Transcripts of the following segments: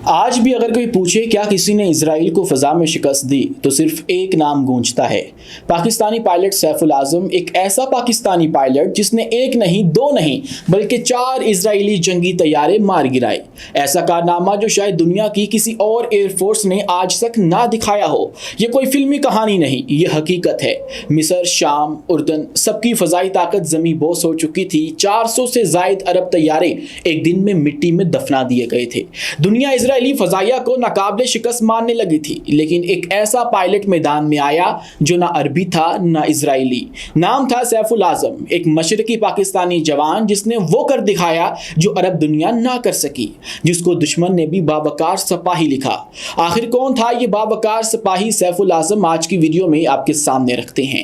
آج بھی اگر کوئی پوچھے کیا کسی نے اسرائیل کو فضا میں شکست دی تو صرف ایک نام گونجتا ہے، پاکستانی پائلٹ سیف العظم۔ ایک ایسا پاکستانی پائلٹ جس نے ایک نہیں، دو نہیں بلکہ 4 اسرائیلی جنگی طیارے مار گرائے۔ ایسا کارنامہ جو شاید دنیا کی کسی اور ایئر فورس نے آج تک نہ دکھایا ہو۔ یہ کوئی فلمی کہانی نہیں، یہ حقیقت ہے۔ مصر، شام، اردن، سب کی فضائی طاقت زمیں بوس ہو چکی تھی۔ 400 سے زائد عرب طیارے ایک دن میں مٹی میں دفنا دیے گئے تھے۔ دنیا اسرائیلی فضائیہ کو ناقابل شکست ماننے لگی تھی، لیکن ایک ایسا پائلٹ میدان میں آیا جو نہ عربی تھا نہ اسرائیلی۔ نام تھا سیف العظم، ایک مشرقی پاکستانی جوان جس نے وہ کر دکھایا جو عرب دنیا نہ کر سکی، جس کو دشمن نے بھی باوقار سپاہی لکھا۔ آخر کون تھا یہ باوقار سپاہی سیف العظم؟ آج کی ویڈیو میں آپ کے سامنے رکھتے ہیں۔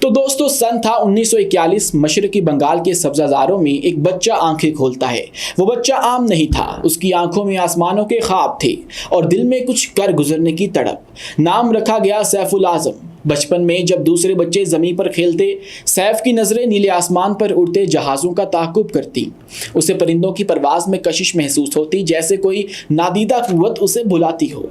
تو دوستو، سن تھا 1941۔ مشرقی بنگال کے سبزہ زاروں میں ایک بچہ آنکھیں کھولتا ہے۔ وہ بچہ عام نہیں تھا، اس کی آنکھوں میں آسمانوں کے خواب تھے اور دل میں کچھ کر گزرنے کی تڑپ۔ نام رکھا گیا سیف العظم۔ بچپن میں جب دوسرے بچے زمین پر کھیلتے، سیف کی نظریں نیلے آسمان پر اڑتے جہازوں کا تعاقب کرتی۔ اسے پرندوں کی پرواز میں کشش محسوس ہوتی، جیسے کوئی نادیدہ قوت اسے بلاتی ہو۔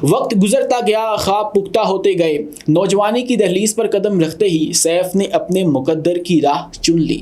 وقت گزرتا گیا، خواب پختہ ہوتے گئے۔ نوجوانی کی دہلیز پر قدم رکھتے ہی سیف نے اپنے مقدر کی راہ چن لی،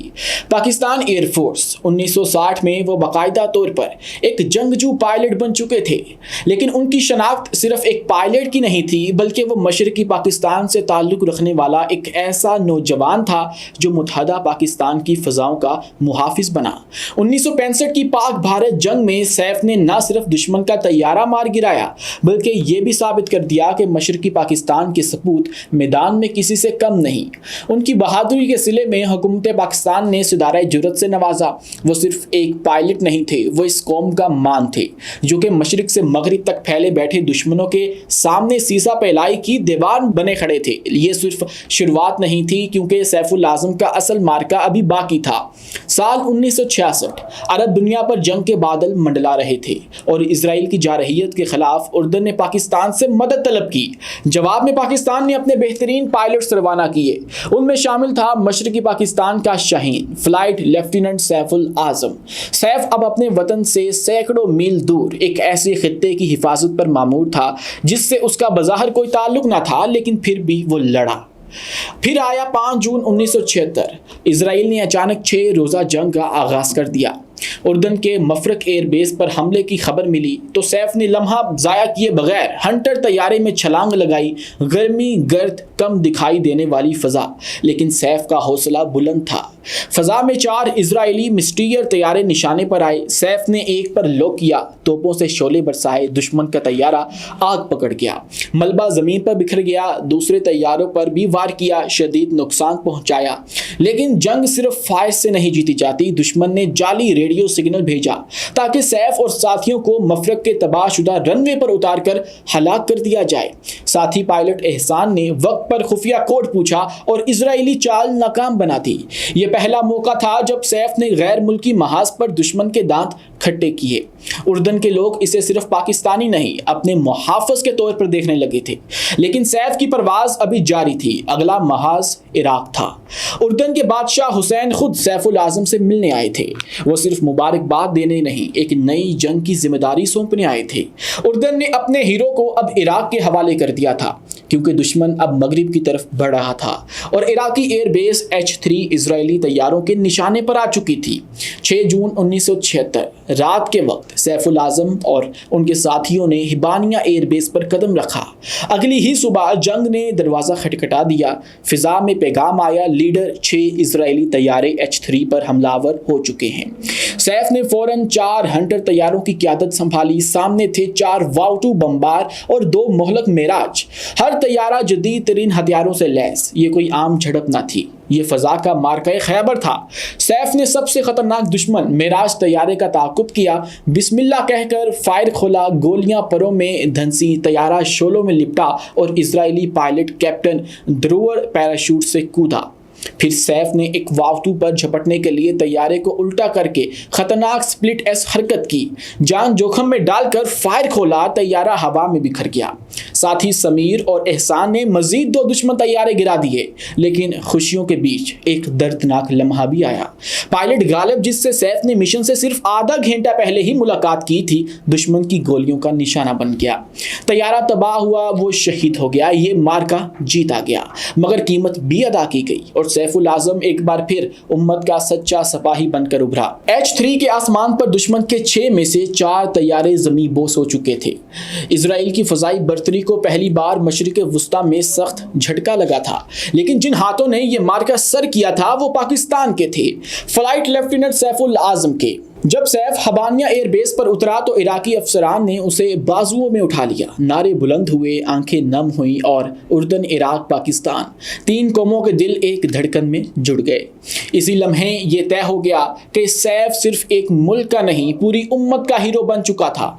پاکستان ایئر فورس۔ 1960 میں وہ باقاعدہ طور پر ایک جنگجو پائلٹ بن چکے تھے، لیکن ان کی شناخت صرف ایک پائلٹ کی نہیں تھی، بلکہ وہ مشرقی پاکستان سے تعلق رکھنے والا ایک ایسا نوجوان تھا جو متحدہ پاکستان کی فضاؤں کا محافظ بنا۔ 1965 کی پاک بھارت جنگ میں سیف نے نہ صرف دشمن کا طیارہ مار گرایا، بلکہ یہ بھی ثابت کر دیا کہ مشرقی پاکستان کے سپوت میدان میں کسی سے کم نہیں۔ ان کی بہادری کے صلے میں حکومت پاکستان نے صدارہ جرأت سے نوازا۔ وہ صرف ایک پائلٹ نہیں تھے، وہ اس قوم کا مان تھے جو کہ مشرق سے مغرب تک پھیلے بیٹھے دشمنوں کے سامنے سیسا پھیلائی کی دیوار بنے کھڑے تھے۔ یہ صرف شروعات نہیں تھی، کیونکہ سیف العظم کا اصل مارکا ابھی باقی تھا۔ سال 1966 عرب دنیا پر جنگ کے بادل منڈلا رہے تھے اور اسرائیل کی جارحیت کے خلاف اردن نے پاکستان سے مدد طلب کی۔ جواب میں پاکستان نے اپنے بہترین پائلٹس روانہ کیے۔ ان میں شامل تھا مشرقی پاکستان کا شاہین، فلائٹ لیفٹیننٹ سیف العظم۔ سیف اب اپنے وطن سے سینکڑوں میل دور ایک ایسے خطے کی حفاظت پر مامور تھا جس سے اس کا بظاہر کوئی تعلق نہ تھا، لیکن پھر بھی وہ لڑا۔ پھر آیا 5 جون 1976۔ اسرائیل نے اچانک 6 روزہ جنگ کا آغاز کر دیا۔ اردن کے مفرق ایئر بیس پر حملے کی خبر ملی تو سیف نے لمحہ ضائع کیے بغیر ہنٹر طیارے میں چھلانگ لگائی۔ گرمی، گرد، کم دکھائی دینے والی فضا، لیکن سیف کا حوصلہ بلند تھا۔ فضا میں 4 اسرائیلی مسٹیئر طیارے نشانے پر آئے۔ سیف نے ایک پر لوک کیا، توپوں سے شعلے برسائے، دشمن کا طیارہ آگ پکڑ گیا، ملبہ زمین پر بکھر گیا۔ دوسرے طیاروں پر بھی وار کیا، شدید نقصان پہنچایا۔ لیکن جنگ صرف فائر سے نہیں جیتی جاتی۔ دشمن نے جعلی ریڈیو سگنل بھیجا تاکہ سیف اور ساتھیوں کو مفرق کے تباہ شدہ رن وے پر اتار کر ہلاک کر دیا جائے۔ ساتھی پائلٹ احسان نے وقت پر خفیہ کوڈ پوچھا اور اسرائیلی چال ناکام بنا دی۔ یہ پہلا موقع تھا جب سیف نے غیر ملکی محاذ پر دشمن کے دانت کھٹے کیے۔ اردن کے لوگ اسے صرف پاکستانی نہیں، اپنے محافظ کے طور پر دیکھنے لگے تھے، لیکن سیف کی پرواز ابھی جاری تھی۔ اگلا محاذ عراق تھا۔ اردن کے بادشاہ حسین خود سیف العظم سے ملنے آئے تھے۔ وہ صرف مبارکباد دینے نہیں، ایک نئی جنگ کی ذمہ داری سونپنے آئے تھے۔ اردن نے اپنے ہیرو کو اب عراق کے حوالے کر دیا تھا، کیونکہ دشمن اب مغرب کی طرف بڑھ رہا تھا اور عراقی ایئر بیس H-3 اسرائیلی طیاروں کے نشانے پر آ چکی تھی۔ 6 جون 1976 رات کے وقت سیف العظم اور ان کے ساتھیوں نے ہبانیہ ایئر بیس پر قدم رکھا۔ اگلی ہی صبح جنگ نے دروازہ کھٹکھٹا دیا۔ فضا میں پیغام آیا، لیڈر 6 اسرائیلی طیارے H-3 پر حملہ آور ہو چکے ہیں۔ سیف نے فوراً 4 ہنٹر طیاروں کی قیادت سنبھالی۔ سامنے تھے 4 واو-2 بمبار اور 2 مہلک معراج، ہر طیارہ جدید ترین ہتھیاروں سے لیس۔ یہ کوئی عام جھڑپ نہ تھی، یہ فضا کا مارکہ خیبر تھا۔ سیف نے سب سے خطرناک دشمن معراج طیارے کا تعاقب کیا، بسم اللہ کہہ کر فائر کھولا، گولیاں پروں میں دھنسی، طیارہ شعلوں میں لپٹا اور اسرائیلی پائلٹ کیپٹن دروور پیراشوٹ سے کودا۔ پھر سیف نے ایک واو-2 پر جھپٹنے کے لیے طیارے کو الٹا کر کے خطرناک سپلٹ ایس حرکت کی، جان جوخم میں ڈال کر فائر کھولا، طیارہ ہوا میں بکھر گیا۔ ساتھ ہی سمیر اور احسان نے مزید 2 دشمن طیارے گرا دیے، لیکن خوشیوں کے بیچ ایک دردناک لمحہ بھی آیا۔ پائلٹ غالب، جس سے سیف نے مشن سے صرف آدھا گھنٹہ پہلے ہی ملاقات کی تھی، دشمن کی گولیوں کا نشانہ بن گیا۔ طیارہ تباہ ہوا، وہ شہید ہو گیا، یہ مارکا جیتا گیا، مگر قیمت بھی ادا کی گئی اور سیف العظم ایک بار پھر امت کا سچا سپاہی بن کر ابھرا۔ H-3 کے آسمان پر دشمن کے 6 میں سے 4 طیارے زمیں بوس ہو چکے تھے۔ اسرائیل کی فضائی برتری کو پہلی بار مشرق وسطیٰ میں سخت جھٹکا لگا تھا، لیکن جن ہاتھوں نے یہ مارکا سر کیا تھا وہ پاکستان کے تھے، فلائٹ لیفٹیننٹ سیف العظم کے۔ جب سیف حبانیہ ایئر بیس پر اترا تو عراقی افسران نے اسے بازوؤں میں اٹھا لیا، نعرے بلند ہوئے، آنکھیں نم ہوئیں اور اردن، عراق، پاکستان 3 قوموں کے دل ایک دھڑکن میں جڑ گئے۔ اسی لمحے یہ طے ہو گیا کہ سیف صرف ایک ملک کا نہیں، پوری امت کا ہیرو بن چکا تھا۔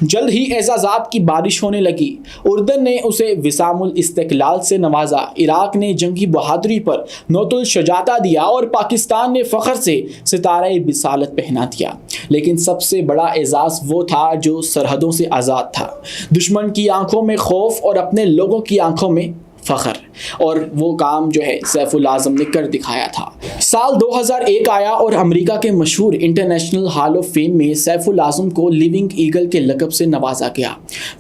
جلد ہی اعزازات کی بارش ہونے لگی۔ اردن نے اسے وسام الاستقلال سے نوازا، عراق نے جنگی بہادری پر نوط الشجاعت دیا اور پاکستان نے فخر سے ستارہ بصالت پہنا دیا۔ لیکن سب سے بڑا اعزاز وہ تھا جو سرحدوں سے آزاد تھا، دشمن کی آنکھوں میں خوف اور اپنے لوگوں کی آنکھوں میں فخر، اور وہ کام جو ہے سیف العظم نے کر دکھایا تھا۔ سال 2001 آیا اور امریکہ کے مشہور انٹرنیشنل ہال آف فیم میں سیف العظم کو لیونگ ایگل کے لقب سے نوازا گیا۔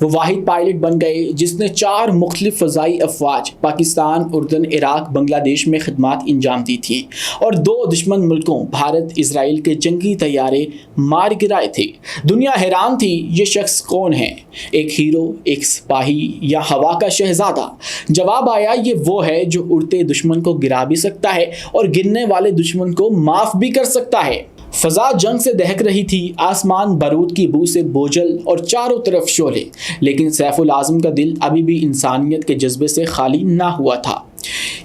وہ واحد پائلٹ بن گئے جس نے 4 مختلف فضائی افواج پاکستان، اردن، عراق، بنگلہ دیش میں خدمات انجام دی تھیں اور 2 دشمن ملکوں بھارت، اسرائیل کے جنگی طیارے مار گرائے تھے۔ دنیا حیران تھی، یہ شخص کون ہے؟ ایک ہیرو، ایک سپاہی یا ہوا کا شہزادہ؟ جواب آیا، یہ وہ ہے جو اڑتے دشمن کو گرا بھی سکتا ہے اور گرنے والے دشمن کو معاف بھی کر سکتا ہے۔ فضا جنگ سے دہک رہی تھی، آسمان بارود کی بو سے بوجھل اور چاروں طرف شعلے، لیکن سیف العظم کا دل ابھی بھی انسانیت کے جذبے سے خالی نہ ہوا تھا۔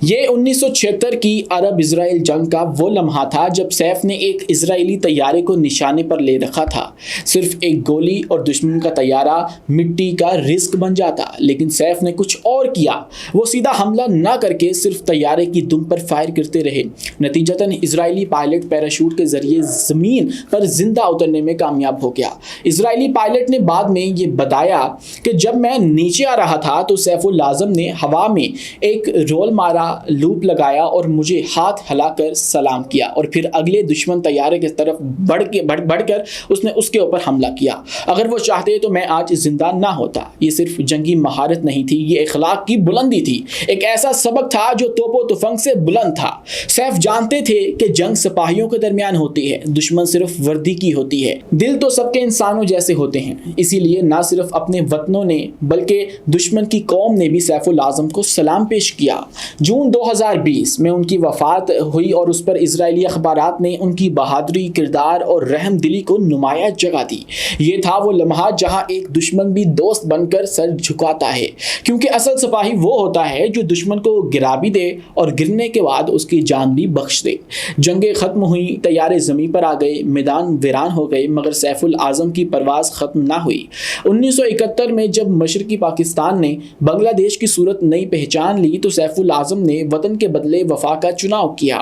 یہ 1976 کی عرب اسرائیل جنگ کا وہ لمحہ تھا جب سیف نے ایک اسرائیلی طیارے کو نشانے پر لے رکھا تھا۔ صرف ایک گولی اور دشمن کا طیارہ مٹی کا رزق بن جاتا، لیکن سیف نے کچھ اور کیا۔ وہ سیدھا حملہ نہ کر کے صرف طیارے کی دم پر فائر کرتے رہے۔ نتیجتاً اسرائیلی پائلٹ پیراشوٹ کے ذریعے زمین پر زندہ اترنے میں کامیاب ہو گیا۔ اسرائیلی پائلٹ نے بعد میں یہ بتایا کہ جب میں نیچے آ رہا تھا تو سیف العظم نے ہوا میں ایک رول مارا، لوپ لگایا اور مجھے ہاتھ ہلا کر سلام کیا، اور پھر اگلے دشمن طیارے کی طرف بڑھ کر اس نے اس کے اوپر حملہ کیا۔ اگر وہ چاہتے تو میں آج زندہ نہ ہوتا۔ یہ صرف جنگی مہارت نہیں تھی، یہ اخلاق کی بلندی تھی، ایک ایسا سبق تھا جو توپ و تفنگ سے بلند تھا۔ سیف جانتے تھے کہ جنگ سپاہیوں کے درمیان ہوتی ہے، دشمن صرف وردی کی ہوتی ہے، دل تو سب کے انسانوں جیسے ہوتے ہیں۔ اسی لیے نہ صرف اپنے وطنوں نے بلکہ دشمن کی قوم نے بھی سیف العظم کو سلام پیش کیا۔ جون 2020 میں ان کی وفات ہوئی اور اس پر اسرائیلی اخبارات نے ان کی بہادری، کردار اور رحم دلی کو نمایاں جگہ دی۔ یہ تھا وہ لمحہ جہاں ایک دشمن بھی دوست بن کر سر جھکاتا ہے، کیونکہ اصل سپاہی وہ ہوتا ہے جو دشمن کو گرا بھی دے اور گرنے کے بعد اس کی جان بھی بخش دے۔ جنگیں ختم ہوئیں، طیارے زمین پر آ گئے، میدان ویران ہو گئے، مگر سیف العظم کی پرواز ختم نہ ہوئی۔ 1971 میں جب مشرقی پاکستان نے بنگلہ دیش کی صورت نئی پہچان لی تو سیف العظم نے وطن کے بدلے وفا کا چناؤ کیا۔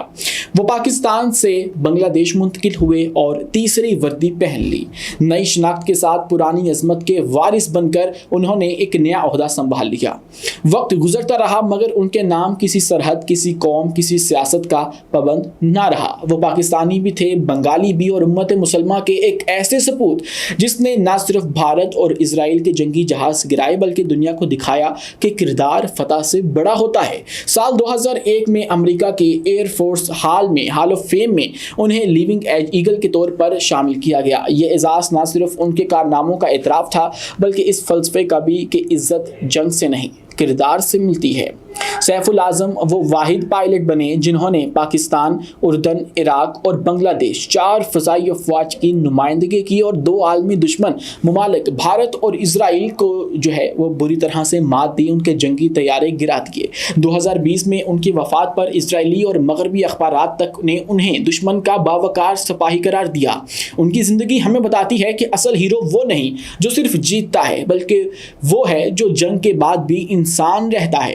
وہ پاکستان سے بنگلہ دیش منتقل ہوئے اور تیسری وردی پہن لی۔ نئی شناخت کے ساتھ پرانی عظمت کے وارث بن کر انہوں نے ایک نیا عہدہ سنبھال لیا۔ وقت گزرتا رہا مگر ان کے نام کسی سرحد، کسی قوم، کسی سیاست کا پابند نہ رہا۔ وہ پاکستانی بھی تھے، بنگالی بھی، اور امت مسلمہ کے ایک ایسے سپوت جس نے نہ صرف بھارت اور اسرائیل کے جنگی جہاز گرائے بلکہ دنیا کو دکھایا کہ کردار فتح سے بڑا ہوتا ہے۔ سال 2001 میں امریکہ کے air force hall of fame میں انہیں لیونگ ایگل کے طور پر شامل کیا گیا۔ یہ اعزاز نہ صرف ان کے کارناموں کا اعتراف تھا بلکہ اس فلسفے کا بھی کہ عزت جنگ سے نہیں کردار سے ملتی ہے۔ سیف العظم وہ واحد پائلٹ بنے جنہوں نے پاکستان، اردن، عراق اور بنگلہ دیش 4 فضائی افواج کی نمائندگی کی اور 2 عالمی دشمن ممالک بھارت اور اسرائیل کو جو ہے وہ بری طرح سے مات دی، ان کے جنگی طیارے گرا دیے۔ 2020 میں ان کی وفات پر اسرائیلی اور مغربی اخبارات تک نے انہیں دشمن کا باوقار سپاہی قرار دیا۔ ان کی زندگی ہمیں بتاتی ہے کہ اصل ہیرو وہ نہیں جو صرف جیتتا ہے بلکہ وہ ہے جو جنگ کے بعد بھی انسان رہتا ہے۔